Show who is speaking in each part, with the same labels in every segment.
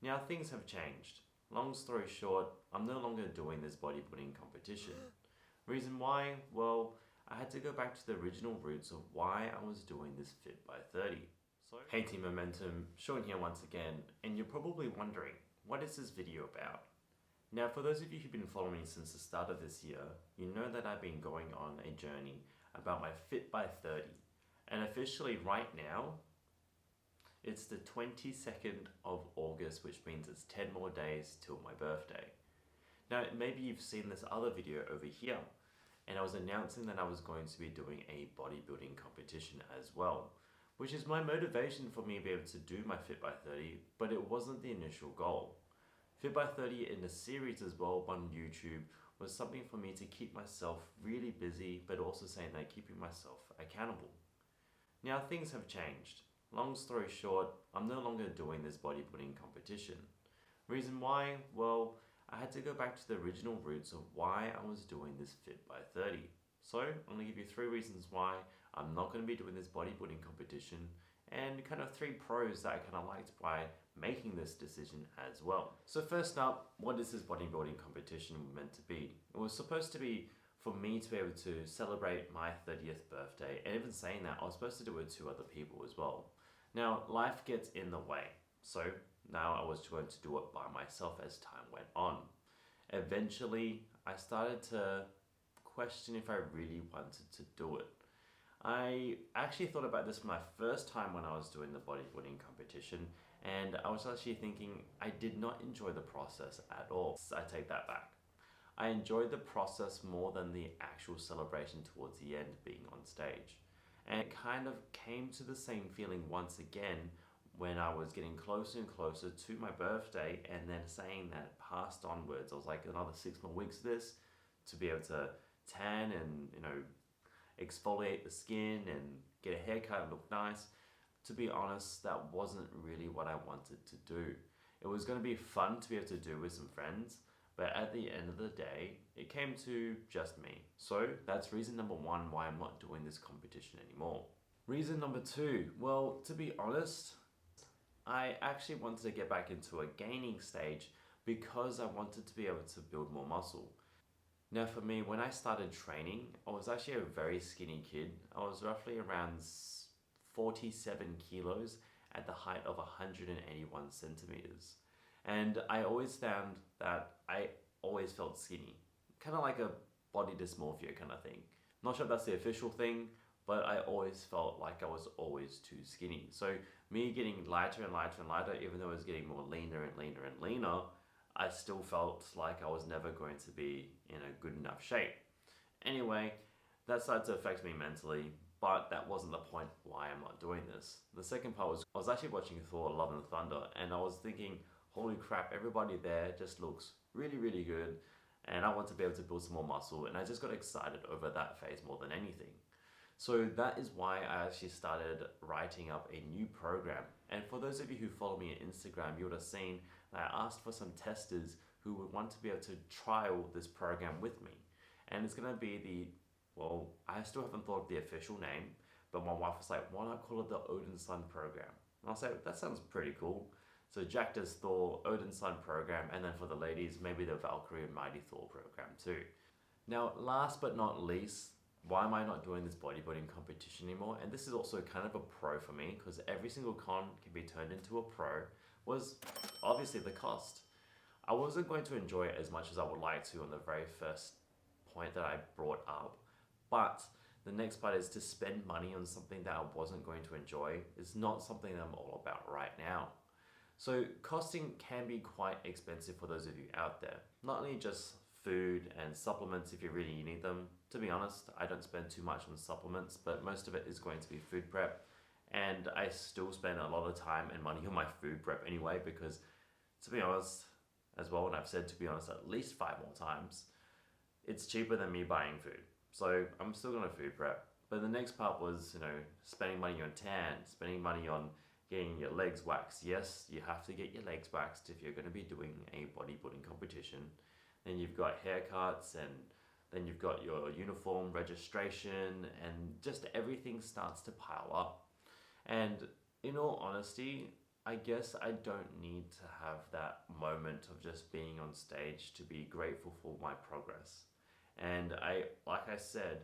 Speaker 1: Now things have changed. Long story short, I'm no longer doing this bodybuilding competition. Reason why? Well, I had to go back to the original roots of why I was doing this Fit by 30. Hey Team Momentum, Sean here once again, and you're probably wondering, what is this video about? Now for those of you who've been following me since the start of this year, you know that I've been going on a journey about my Fit by 30. And officially right now, it's the 22nd of August, which means it's 10 more days till my birthday. Now, maybe you've seen this other video over here, and I was announcing that I was going to be doing a bodybuilding competition as well, which is my motivation for me to be able to do my Fit by 30, but it wasn't the initial goal. Fit by 30 in a series as well on YouTube was something for me to keep myself really busy, but also saying that keeping myself accountable. Now things have changed. Long story short, I'm no longer doing this bodybuilding competition. Reason why? Well, I had to go back to the original roots of why I was doing this Fit by 30. So I'm going to give you 3 reasons why I'm not going to be doing this bodybuilding competition, and kind of 3 pros that I kind of liked by making this decision as well. So first up, what is this bodybuilding competition meant to be? It was supposed to be for me to be able to celebrate my 30th birthday, and even saying that, I was supposed to do it with 2 other people as well. Now, life gets in the way, so now I was going to do it by myself as time went on. Eventually, I started to question if I really wanted to do it. I actually thought about this my first time when I was doing the bodybuilding competition, and I was actually thinking I did not enjoy the process at all. So I take that back. I enjoyed the process more than the actual celebration towards the end being on stage. And it kind of came to the same feeling once again when I was getting closer and closer to my birthday, and then saying that passed onwards. I was like, another 6 more weeks of this to be able to tan and, exfoliate the skin and get a haircut and look nice. To be honest, that wasn't really what I wanted to do. It was going to be fun to be able to do with some friends, but at the end of the day, it came to just me. So that's reason number 1 why I'm not doing this competition anymore. Reason number 2, well, to be honest, I actually wanted to get back into a gaining stage because I wanted to be able to build more muscle. Now for me, when I started training, I was actually a very skinny kid. I was roughly around 47 kilos at the height of 181 centimeters. And I always found that I always felt skinny. Kind of like a body dysmorphia kind of thing. Not sure if that's the official thing, but I always felt like I was always too skinny. So me getting lighter and lighter and lighter, even though I was getting more leaner and leaner and leaner, I still felt like I was never going to be in a good enough shape. Anyway, that started to affect me mentally, but that wasn't the point why I'm not doing this. The second part was, I was actually watching Thor Love and Thunder, and I was thinking, holy crap, everybody there just looks really, really good, and I want to be able to build some more muscle, and I just got excited over that phase more than anything. So that is why I actually started writing up a new program. And for those of you who follow me on Instagram, you would have seen that I asked for some testers who would want to be able to trial this program with me. And it's going to be well, I still haven't thought of the official name, but my wife was like, why not call it the Odin Sun program? And I'll say, that sounds pretty cool. So Jack does Thor, Odin Sun program, and then for the ladies, maybe the Valkyrie and Mighty Thor program too. Now, last but not least, why am I not doing this bodybuilding competition anymore? And this is also kind of a pro for me, because every single con can be turned into a pro, was obviously the cost. I wasn't going to enjoy it as much as I would like to on the very first point that I brought up, but the next part is to spend money on something that I wasn't going to enjoy is not something that I'm all about right now. So costing can be quite expensive for those of you out there. Not only just food and supplements if you really need them. To be honest, I don't spend too much on supplements, but most of it is going to be food prep. And I still spend a lot of time and money on my food prep anyway, because to be honest, as well, and I've said to be honest at least 5 more times, it's cheaper than me buying food. So I'm still gonna food prep. But the next part was, spending money on tan, spending money on getting your legs waxed. Yes, you have to get your legs waxed if you're going to be doing a bodybuilding competition. Then you've got haircuts, and then you've got your uniform registration, and just everything starts to pile up. And in all honesty, I guess I don't need to have that moment of just being on stage to be grateful for my progress. And like I said,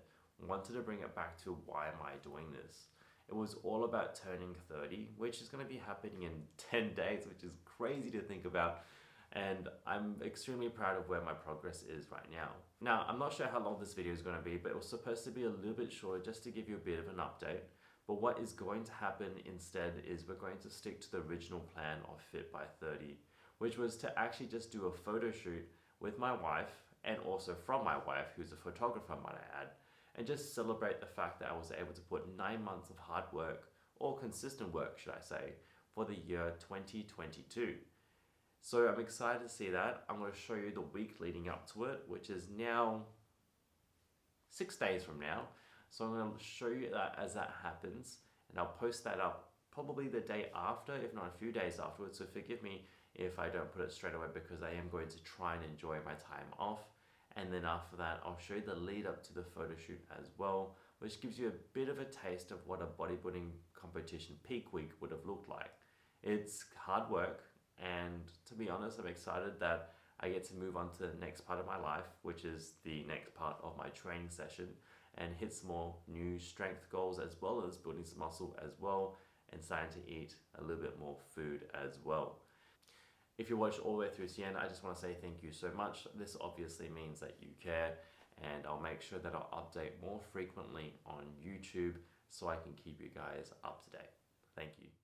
Speaker 1: wanted to bring it back to why am I doing this? It was all about turning 30, which is going to be happening in 10 days, which is crazy to think about. And I'm extremely proud of where my progress is right now. Now, I'm not sure how long this video is going to be, but it was supposed to be a little bit shorter just to give you a bit of an update. But what is going to happen instead is we're going to stick to the original plan of Fit by 30, which was to actually just do a photo shoot with my wife and also from my wife, who's a photographer, might I add, and just celebrate the fact that I was able to put 9 months of hard work, or consistent work, should I say, for the year 2022. So I'm excited to see that. I'm going to show you the week leading up to it, which is now 6 days from now. So I'm going to show you that as that happens, and I'll post that up probably the day after, if not a few days afterwards. So forgive me if I don't put it straight away, because I am going to try and enjoy my time off. And then after that, I'll show you the lead up to the photo shoot as well, which gives you a bit of a taste of what a bodybuilding competition peak week would have looked like. It's hard work, and to be honest, I'm excited that I get to move on to the next part of my life, which is the next part of my training session, and hit some more new strength goals, as well as building some muscle as well, and starting to eat a little bit more food as well. If you watched all the way through to the end, I just want to say thank you so much. This obviously means that you care, and I'll make sure that I'll update more frequently on YouTube so I can keep you guys up to date. Thank you.